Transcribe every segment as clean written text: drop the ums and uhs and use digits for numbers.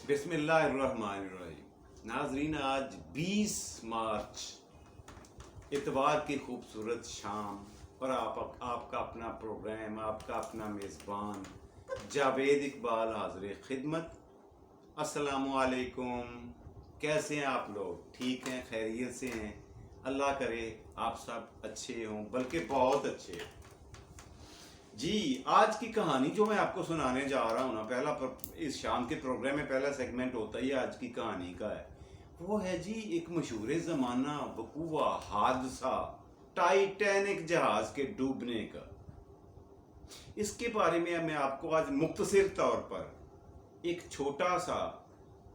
बिस्मिल्लाहिर्रहमानिर्रहीम। नाजरीन, आज 20 मार्च इतवार की खूबसूरत शाम और आपका अपना प्रोग्राम, आपका अपना मेज़बान जावेद इकबाल हाज़िर खिदमत। अस्सलामुअलैकुम। कैसे हैं आप लोग? ठीक हैं, खैरियत से हैं? अल्लाह करे आप सब अच्छे हों, बल्कि बहुत अच्छे। जी, आज की कहानी जो मैं आपको सुनाने जा रहा हूँ ना, इस शाम के प्रोग्राम में पहला सेगमेंट होता ही आज की कहानी का है। वो है जी एक मशहूर ज़माना वकूआ हादसा, टाइटैनिक जहाज के डूबने का। इसके बारे में मैं आपको आज मुख्तसर तौर पर एक छोटा सा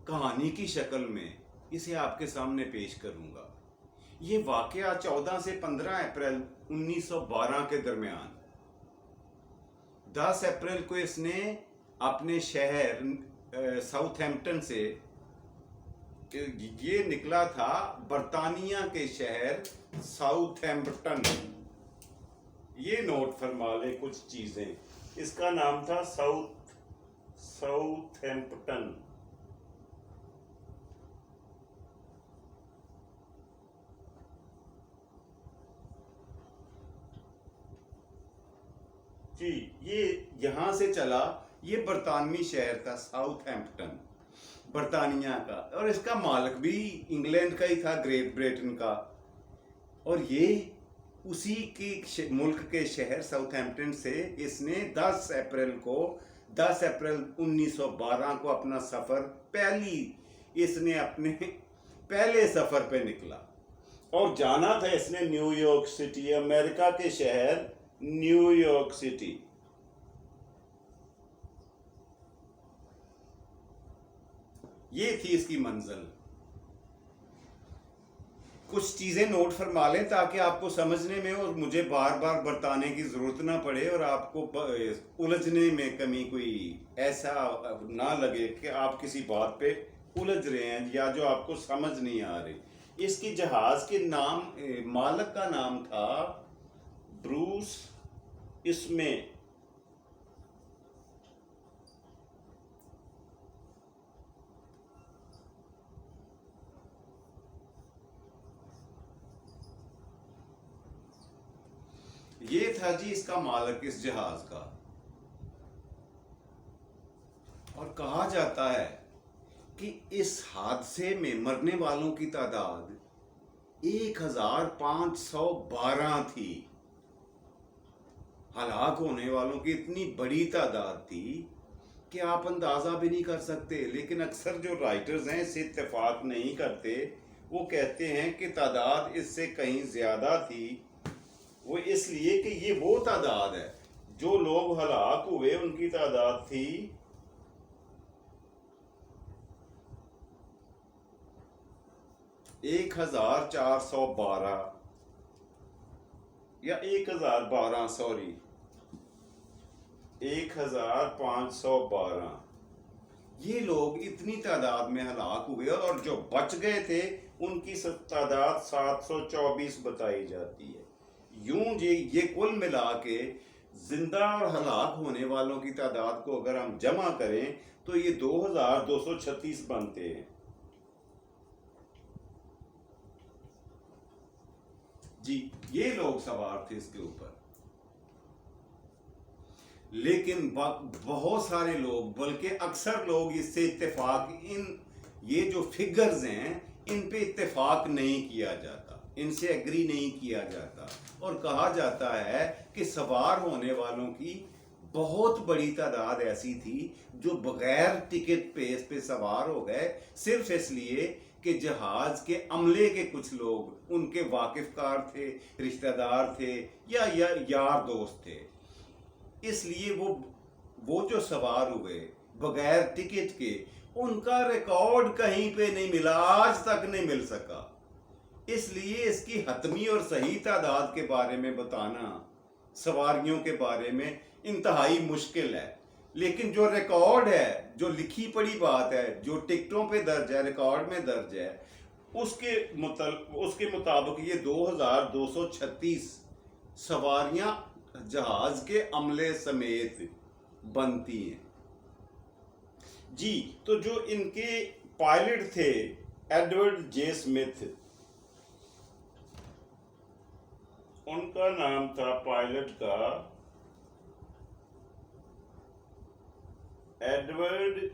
कहानी की शक्ल में इसे आपके सामने पेश करूँगा। ये वाक़या 14 से 15 अप्रैल 1912 के दरमियान 10 अप्रैल को इसने अपने शहर साउथहैम्पटन से, ये निकला था बरतानिया के शहर साउथहैम्पटन। ये नोट फरमा ले कुछ चीजें। इसका नाम था साउथहैम्पटन। जी, ये यहां से चला। ये बरतानवी शहर था साउथहैम्पटन, बरतानिया का, और इसका मालिक भी इंग्लैंड का ही था, ग्रेट ब्रिटेन का। और ये उसी की मुल्क के शहर साउथहैम्पटन से इसने 10 अप्रैल 1912 को अपना सफ़र इसने अपने पहले सफ़र पे निकला और जाना था इसने न्यूयॉर्क सिटी, अमेरिका के शहर न्यूयॉर्क सिटी। ये थी इसकी मंजिल। कुछ चीजें नोट फरमा लें ताकि आपको समझने में और मुझे बार बार बताने की जरूरत ना पड़े और आपको उलझने में कमी कोई ऐसा ना लगे कि आप किसी बात पे उलझ रहे हैं या जो आपको समझ नहीं आ रही। इसकी जहाज के नाम, मालिक का नाम था ब्रूस इसमें। ये था जी इसका मालिक इस जहाज का। और कहा जाता है कि इस हादसे में मरने वालों की तादाद 1512 थी। हलाक होने वालों की इतनी बड़ी तादाद थी कि आप अंदाजा भी नहीं कर सकते। लेकिन अक्सर जो राइटर्स हैं इससे इत्तेफाक नहीं करते। वो कहते हैं कि तादाद इससे कहीं ज्यादा थी। वो इसलिए कि ये वो तादाद है, जो लोग हलाक हुए उनकी तादाद थी 1412 या 1012, सॉरी 1512। ये लोग इतनी तादाद में हलाक हुए और जो बच गए थे उनकी तादाद 724 बताई जाती है। यूं ये कुल मिला के जिंदा और हलाक होने वालों की तादाद को अगर हम जमा करें तो ये 2236 बनते हैं। जी, ये लोग सवार थे इसके ऊपर। लेकिन बहुत सारे लोग, बल्कि अक्सर लोग इससे इत्तेफाक, ये जो फिगर्स हैं इन पे इत्तेफाक नहीं किया जाता, इनसे एग्री नहीं किया जाता। और कहा जाता है कि सवार होने वालों की बहुत बड़ी तादाद ऐसी थी जो बगैर टिकट पे इस पे सवार हो गए, सिर्फ इसलिए कि जहाज के अमले के कुछ लोग उनके वाकिफकार थे, रिश्तेदार थे या यार दोस्त थे। इसलिए वो जो सवार हुए बगैर टिकट के, उनका रिकॉर्ड कहीं पे नहीं मिला, आज तक नहीं मिल सका। इसलिए इसकी हतमी और सही तादाद के बारे में बताना, सवारियों के बारे में, इंतहाई मुश्किल है। लेकिन जो रिकॉर्ड है, जो लिखी पड़ी बात है, जो टिकटों पे दर्ज है, रिकॉर्ड में दर्ज है, उसके मुताबिक ये 2236 सवारियां जहाज के अमले समेत बनती हैं। जी, तो जो इनके पायलट थे एडवर्ड जे स्मिथ, उनका नाम था पायलट का एडवर्ड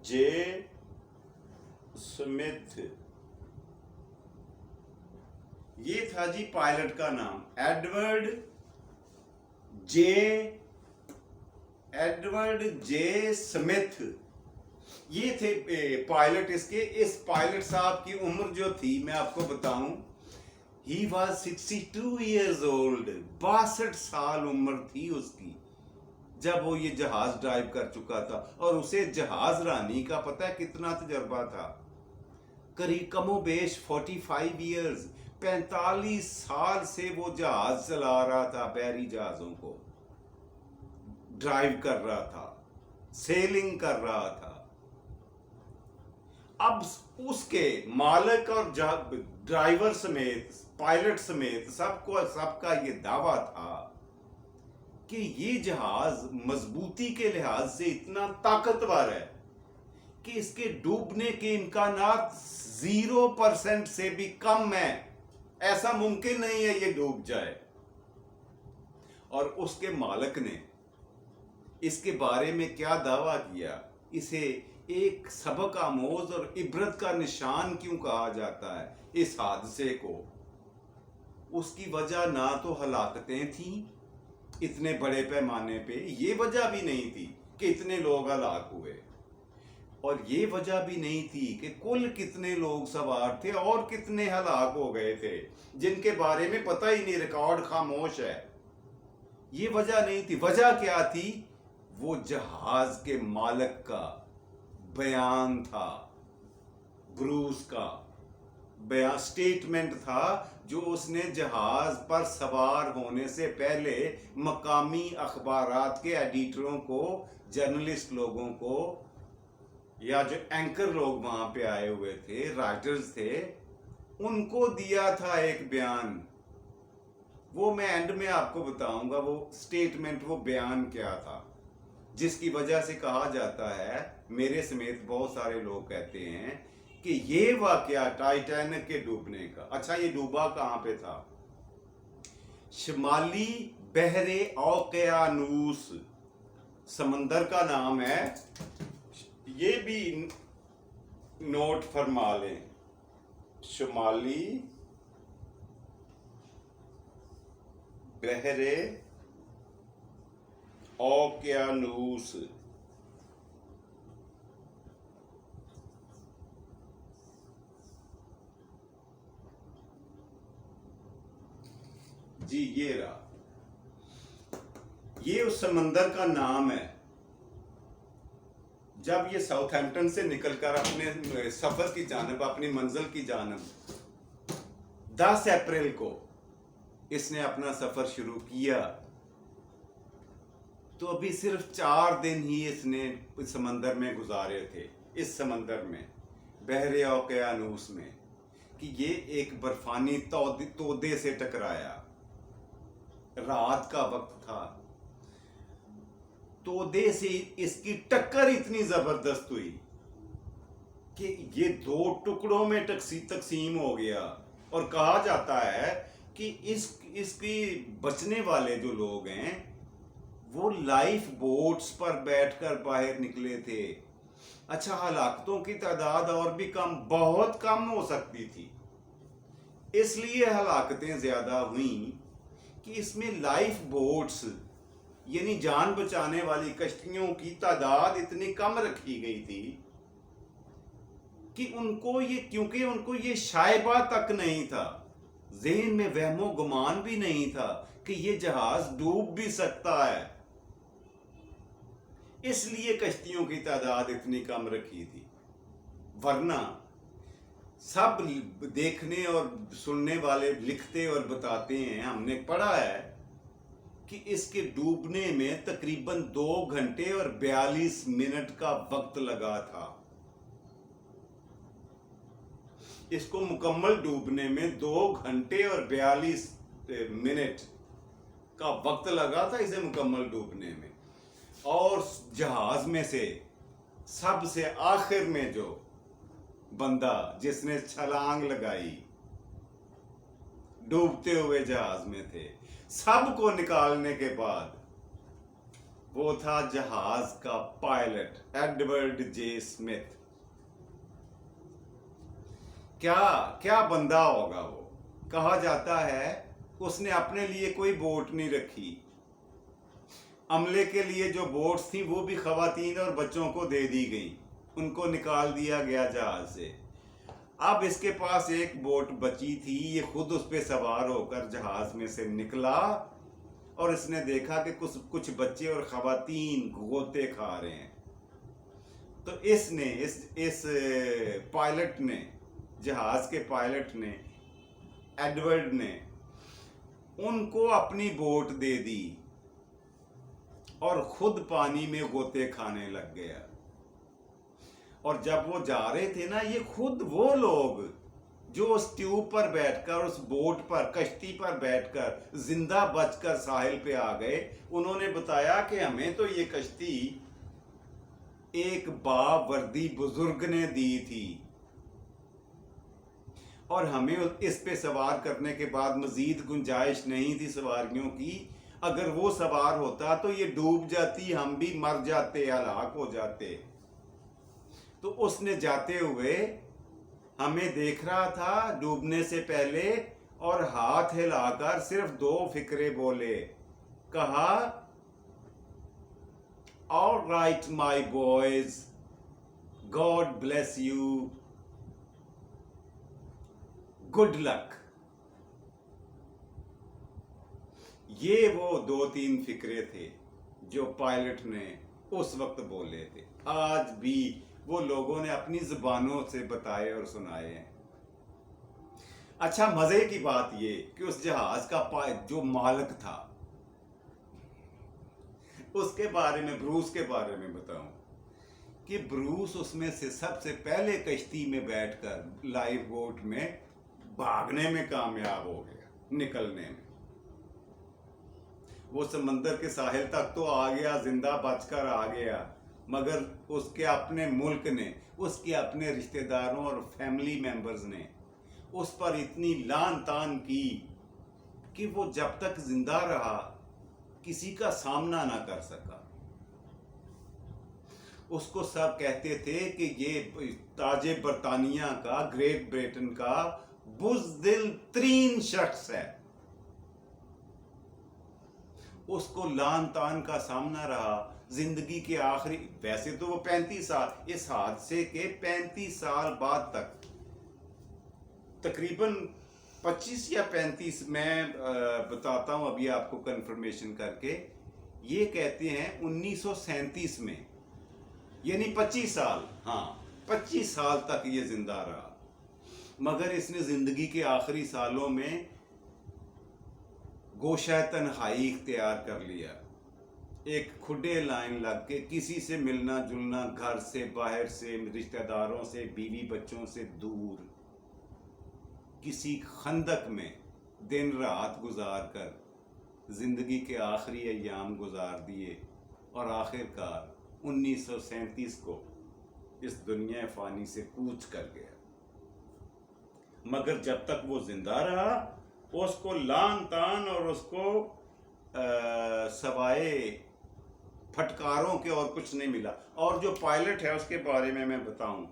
जे स्मिथ। ये था जी पायलट का नाम, जे एडवर्ड जे स्मिथ। ये थे पायलट इसके। इस पायलट साहब की उम्र जो थी मैं आपको बताऊं, ही वॉज 62 ईयर्स ओल्ड। 62 साल उम्र थी उसकी जब वो ये जहाज ड्राइव कर चुका था। और उसे जहाज रानी का पता है कितना तजर्बा था? करीब कमोबेश 45 ईयर्स, 45 साल से वो जहाज चला रहा था, बहरी जहाजों को ड्राइव कर रहा था, सेलिंग कर रहा था। अब उसके मालिक और ड्राइवर समेत, पायलट समेत सबका ये दावा था कि ये जहाज मजबूती के लिहाज से इतना ताकतवर है कि इसके डूबने के इम्कानात 0% से भी कम है। ऐसा मुमकिन नहीं है ये डूब जाए। और उसके मालिक ने इसके बारे में क्या दावा किया? इसे एक सबक आमोज और इबरत का निशान क्यों कहा जाता है इस हादसे को? उसकी वजह ना तो हलाकतें थी इतने बड़े पैमाने पे, ये वजह भी नहीं थी कि इतने लोग हलाक हुए, और ये वजह भी नहीं थी कि कुल कितने लोग सवार थे और कितने हलाक हो गए थे जिनके बारे में पता ही नहीं, रिकॉर्ड खामोश है। ये वजह नहीं थी। वजह क्या थी? वो जहाज के मालिक का बयान था, ब्रूस का बयान, स्टेटमेंट था जो उसने जहाज पर सवार होने से पहले मकामी अखबारात के एडिटरों को, जर्नलिस्ट लोगों को, या जो एंकर लोग वहां पे आए हुए थे, राइटर्स थे, उनको दिया था एक बयान। वो मैं एंड में आपको बताऊंगा वो स्टेटमेंट, वो बयान क्या था, जिसकी वजह से कहा जाता है, मेरे समेत बहुत सारे लोग कहते हैं कि ये वाकया टाइटैनिक के डूबने का। अच्छा, ये डूबा कहां पे था? शिमाली बहरे ओकेयानूस समंदर का नाम है, ये भी नोट फरमा लें। शिमाली बहरे ओकेयानूस। जी ये रहा, ये उस समंदर का नाम है। जब ये साउथहैम्पटन से निकलकर अपने सफर की जानब, अपनी मंजिल की जानब 10 अप्रैल को इसने अपना सफर शुरू किया, तो अभी सिर्फ 4 दिन ही इसने इस समंदर में गुजारे थे, इस समंदर में, बहरे ओकेयानूस में, कि ये एक बर्फानी तोदे से टकराया। रात का वक्त था, तोदे से इसकी टक्कर इतनी जबरदस्त हुई कि ये 2 टुकड़ों में तकसीम हो गया। और कहा जाता है कि इसकी बचने वाले जो लोग हैं वो लाइफ बोट्स पर बैठकर बाहर निकले थे। अच्छा, हलाकतों की तादाद और भी कम, बहुत कम हो सकती थी, इसलिए हलाकतें ज्यादा हुई कि इसमें लाइफ बोट्स यानी जान बचाने वाली कश्तियों की तादाद इतनी कम रखी गई थी कि उनको ये, क्योंकि उनको ये शायबा तक नहीं था, ज़हन में वहमो गुमान भी नहीं था कि ये जहाज डूब भी सकता है, इसलिए कश्तियों की तादाद इतनी कम रखी थी। वरना सब देखने और सुनने वाले लिखते और बताते हैं, हमने पढ़ा है कि इसके डूबने में तकरीबन 2 घंटे और 42 मिनट का वक्त लगा था। इसको मुकम्मल डूबने में 2 घंटे और 42 मिनट का वक्त लगा था इसे मुकम्मल डूबने में। और जहाज में से सबसे आखिर में जो बंदा जिसने छलांग लगाई, डूबते हुए जहाज में थे, सबको निकालने के बाद वो था जहाज का पायलट एडवर्ड जे स्मिथ। क्या क्या बंदा होगा वो। कहा जाता है उसने अपने लिए कोई बोट नहीं रखी, अमले के लिए जो बोट्स थी वो भी खवातीन और बच्चों को दे दी गई, उनको निकाल दिया गया जहाज से। अब इसके पास एक बोट बची थी, ये खुद उस पर सवार होकर जहाज में से निकला और इसने देखा कि कुछ बच्चे और खवातीन गोते खा रहे हैं। तो इसने इस पायलट ने, जहाज के पायलट ने, एडवर्ड ने उनको अपनी बोट दे दी और खुद पानी में गोते खाने लग गया। और जब वो जा रहे थे ना, ये खुद वो लोग जो उस ट्यूब पर बैठकर, उस बोट पर, कश्ती पर बैठकर जिंदा बचकर साहिल पे आ गए, उन्होंने बताया कि हमें तो ये कश्ती एक बावर्दी बुजुर्ग ने दी थी और हमें इस पे सवार करने के बाद मजीद गुंजाइश नहीं थी सवारियों की। अगर वो सवार होता तो ये डूब जाती, हम भी मर जाते, हलाक हो जाते। तो उसने जाते हुए हमें देख रहा था डूबने से पहले और हाथ हिलाकर सिर्फ 2 फिक्रे बोले। कहा, all right my boys, God bless you, good luck. ये वो 2-3 फिक्रे थे जो पायलट ने उस वक्त बोले थे। आज भी वो लोगों ने अपनी जुबानों से बताए और सुनाए हैं। अच्छा, मजे की बात ये कि उस जहाज का जो मालिक था, उसके बारे में, ब्रूस के बारे में बताऊं कि ब्रूस उसमें से सबसे पहले कश्ती में बैठकर लाइफ बोट में भागने में कामयाब हो गया, निकलने में। वो समंदर के साहिल तक तो आ गया, जिंदा बचकर आ गया, मगर उसके अपने मुल्क ने, उसके अपने रिश्तेदारों और फैमिली मेंबर्स ने उस पर इतनी लान तान की कि वो जब तक जिंदा रहा किसी का सामना ना कर सका। उसको सब कहते थे कि ये ताजे बरतानिया का, ग्रेट ब्रिटेन का बुज़दिल तरीन शख्स है। उसको लान तान का सामना रहा जिंदगी के आखिरी, वैसे तो वो 35 साल, इस हादसे के 35 साल बाद तक, तकरीबन 25 या 35, मैं बताता हूं अभी आपको कंफर्मेशन करके। ये कहते हैं 1937 में, यानी 25 साल, हाँ 25 साल तक ये जिंदा रहा। मगर इसने जिंदगी के आखिरी सालों में गोशा तन्हाई इख्तियार कर लिया। एक खुडे लाइन लग के किसी से मिलना जुलना, घर से, बाहर से, रिश्तेदारों से, बीवी बच्चों से दूर, किसी खंदक में दिन रात गुजार कर जिंदगी के आखिरी अय्याम गुजार दिए और आखिरकार 1937 को इस दुनिया फानी से कूच कर गया। मगर जब तक वो जिंदा रहा, उसको लान तान और उसको सवाए फटकारों के और कुछ नहीं मिला। और जो पायलट है उसके बारे में मैं बताऊं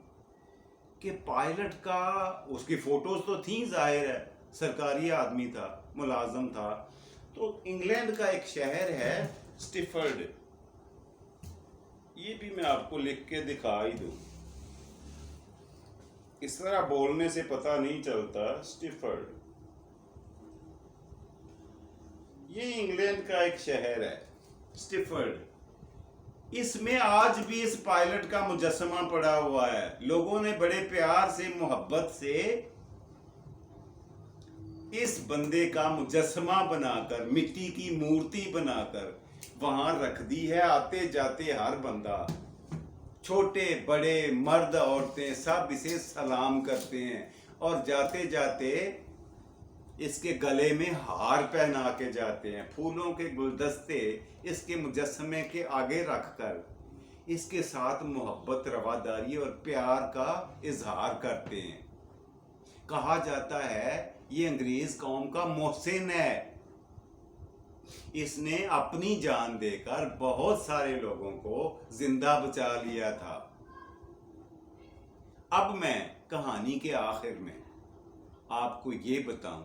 कि पायलट का, उसकी फोटोज तो थी, जाहिर है सरकारी आदमी था, मुलाजम था। तो इंग्लैंड का एक शहर है स्टिफर्ड, ये भी मैं आपको लिख के दिखा ही दूं, इस तरह बोलने से पता नहीं चलता। स्टिफर्ड, ये इंग्लैंड का एक शहर है स्टिफर्ड। इसमें आज भी इस पायलट का मुजस्समा पड़ा हुआ है। लोगों ने बड़े प्यार से, मोहब्बत से इस बंदे का मुजस्समा बनाकर, मिट्टी की मूर्ति बनाकर वहां रख दी है। आते जाते हर बंदा, छोटे बड़े, मर्द औरतें, सब इसे सलाम करते हैं और जाते जाते इसके गले में हार पहना के जाते हैं, फूलों के गुलदस्ते इसके मुजस्समे के आगे रखकर इसके साथ मोहब्बत, रवादारी और प्यार का इजहार करते हैं। कहा जाता है ये अंग्रेज कौम का मोहसिन है, इसने अपनी जान देकर बहुत सारे लोगों को जिंदा बचा लिया था। अब मैं कहानी के आखिर में आपको ये बताऊं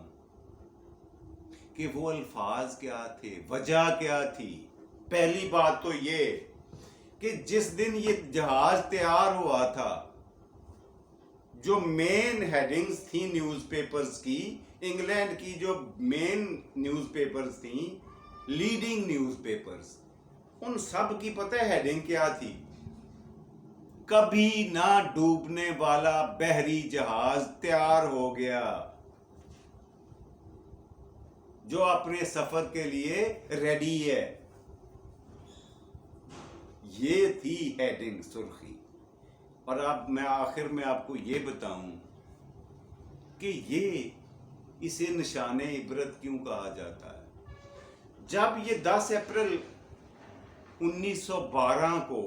कि वो अल्फाज क्या थे, वजह क्या थी। पहली बात तो ये कि जिस दिन ये जहाज तैयार हुआ था, जो मेन हेडिंग्स थी न्यूज़पेपर्स की, इंग्लैंड की जो मेन न्यूज़पेपर्स थी, लीडिंग न्यूज़पेपर्स, उन सब की पता है हेडिंग क्या थी? कभी ना डूबने वाला बहरी जहाज तैयार हो गया, जो अपने सफर के लिए रेडी है। ये थी हेडिंग, सुर्खी। और अब मैं आखिर में आपको ये बताऊं कि इसे निशाने इबरत क्यों कहा जाता है। जब ये 10 अप्रैल 1912 को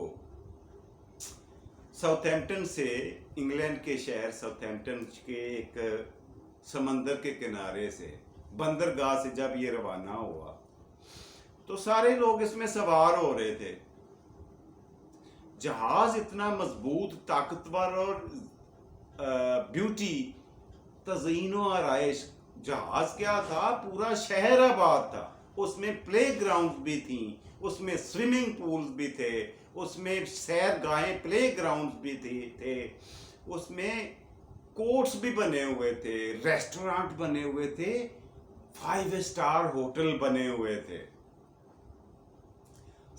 साउथैम्पटन से, इंग्लैंड के शहर साउथैम्पटन के एक समंदर के किनारे से, बंदरगाह से जब ये रवाना हुआ तो सारे लोग इसमें सवार हो रहे थे। जहाज इतना मजबूत, ताकतवर और ब्यूटी, तज़ीनो आराइश। जहाज क्या था, पूरा शहर आबाद था। उसमें प्ले ग्राउंड भी थी, उसमें स्विमिंग पूल्स भी थे, उसमें सैरगाहें, प्ले ग्राउंड भी थे, उसमें कोर्ट्स भी बने हुए थे, रेस्टोरेंट बने हुए थे, 5 स्टार होटल बने हुए थे,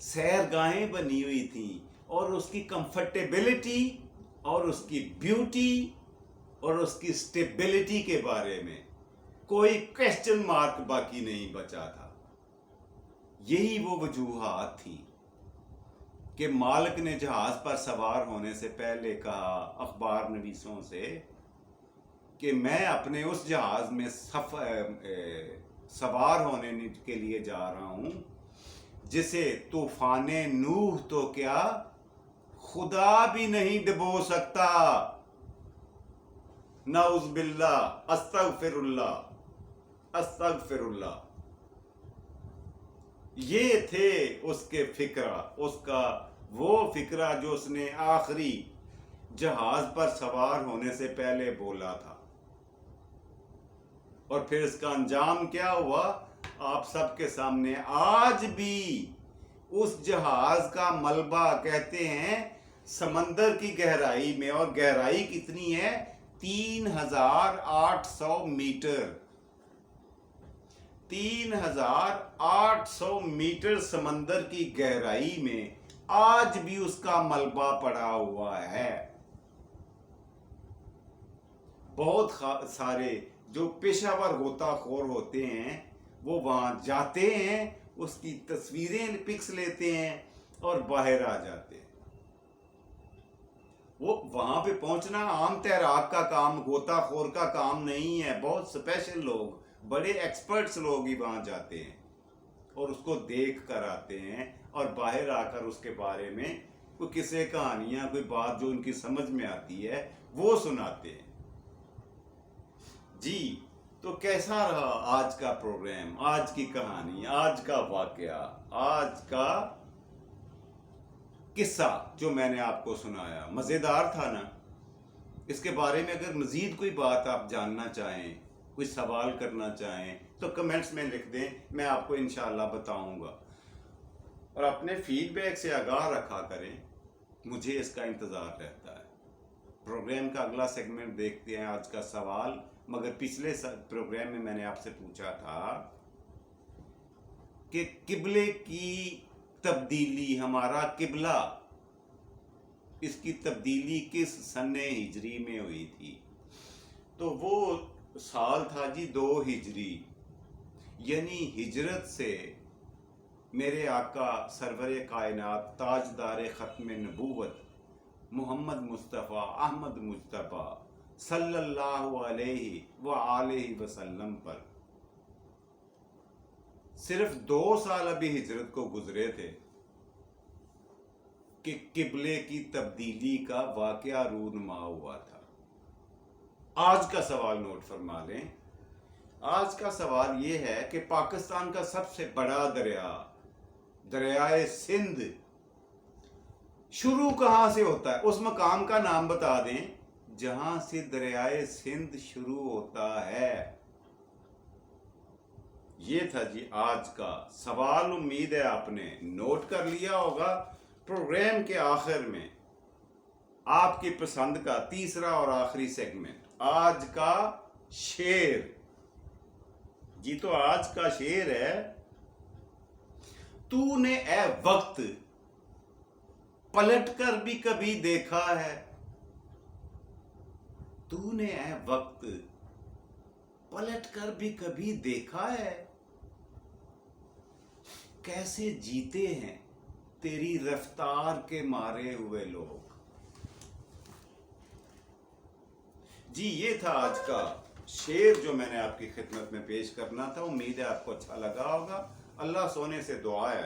सैरगाहें बनी हुई थी। और उसकी कंफर्टेबिलिटी और उसकी ब्यूटी और उसकी स्टेबिलिटी के बारे में कोई क्वेश्चन मार्क बाकी नहीं बचा था। यही वो वजूहात थी कि मालिक ने जहाज पर सवार होने से पहले कहा अखबार नवीसों से कि मैं अपने उस जहाज में सवार होने के लिए जा रहा हूं जिसे तूफाने नूह तो क्या खुदा भी नहीं डुबो सकता। नाउज़ुबिल्लाह, अस्तगफिरुल्लाह, अस्तगफिरुल्लाह। ये थे उसके फिक्रा, उसका वो फिक्रा जो उसने आखिरी जहाज पर सवार होने से पहले बोला था। और फिर इसका अंजाम क्या हुआ आप सबके सामने। आज भी उस जहाज का मलबा, कहते हैं, समंदर की गहराई में, और गहराई कितनी है, 3800 मीटर। 3800 मीटर समंदर की गहराई में आज भी उसका मलबा पड़ा हुआ है। बहुत सारे जो पेशावर गोताखोर होते हैं वो वहां जाते हैं, उसकी तस्वीरें, पिक्स लेते हैं और बाहर आ जाते हैं। वो वहां पे पहुंचना आम तैराक का काम, गोताखोर का काम नहीं है। बहुत स्पेशल लोग, बड़े एक्सपर्ट्स लोग ही वहां जाते हैं और उसको देख कर आते हैं और बाहर आकर उसके बारे में कोई किस्से, कहानियां, कोई बात जो उनकी समझ में आती है वो सुनाते हैं। जी, तो कैसा रहा आज का प्रोग्राम, आज की कहानी, आज का वाकया, आज का किस्सा जो मैंने आपको सुनाया? मज़ेदार था ना? इसके बारे में अगर मज़ीद कोई बात आप जानना चाहें, कोई सवाल करना चाहें तो कमेंट्स में लिख दें, मैं आपको इंशाल्लाह बताऊंगा। और अपने फीडबैक से आगाह रखा करें, मुझे इसका इंतज़ार रहता है। प्रोग्राम का अगला सेगमेंट देखते हैं, आज का सवाल। मगर पिछले प्रोग्राम में मैंने आपसे पूछा था कि किबले की तब्दीली, हमारा किबला, इसकी तब्दीली किस सन्ने हिजरी में हुई थी? तो वो साल था जी 2 हिजरी, यानी हिजरत से मेरे आका सरवर कायनात, ताजदार ख़त्म नबूवत मोहम्मद मुस्तफ़ा अहमद मुज्तबा सल्लल्लाहु अलैहि व आलिहि वसल्लम पर सिर्फ 2 साल अभी हिजरत को गुजरे थे कि किबले की तब्दीली का वाकया रूनुमा हुआ था। आज का सवाल नोट फरमा लें। आज का सवाल यह है कि पाकिस्तान का सबसे बड़ा दरियाए सिंध शुरू कहां से होता है? उस मकाम का नाम बता दें जहां से दरियाए सिंध शुरू होता है। ये था जी आज का सवाल। उम्मीद है आपने नोट कर लिया होगा। प्रोग्राम के आखिर में आपकी पसंद का तीसरा और आखिरी सेगमेंट, आज का शेर। जी तो आज का शेर है, तूने ए वक्त पलट कर भी कभी देखा है, तूने ए वक्त पलट कर भी कभी देखा है, कैसे जीते हैं तेरी रफ्तार के मारे हुए लोग। जी ये था आज का शेर जो मैंने आपकी खिदमत में पेश करना था। उम्मीद है आपको अच्छा लगा होगा। अल्लाह सोने से दुआ है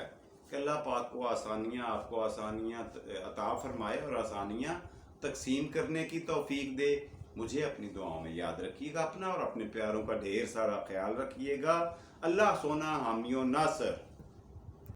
कि अल्लाह पाक को आपको आसानियाँ अता फरमाए और आसानियाँ तकसीम करने की तौफीक दे। मुझे अपनी दुआओं में याद रखिएगा अपना और अपने प्यारों का ढेर सारा ख्याल रखिएगा। अल्लाह सोना हामियो नासर।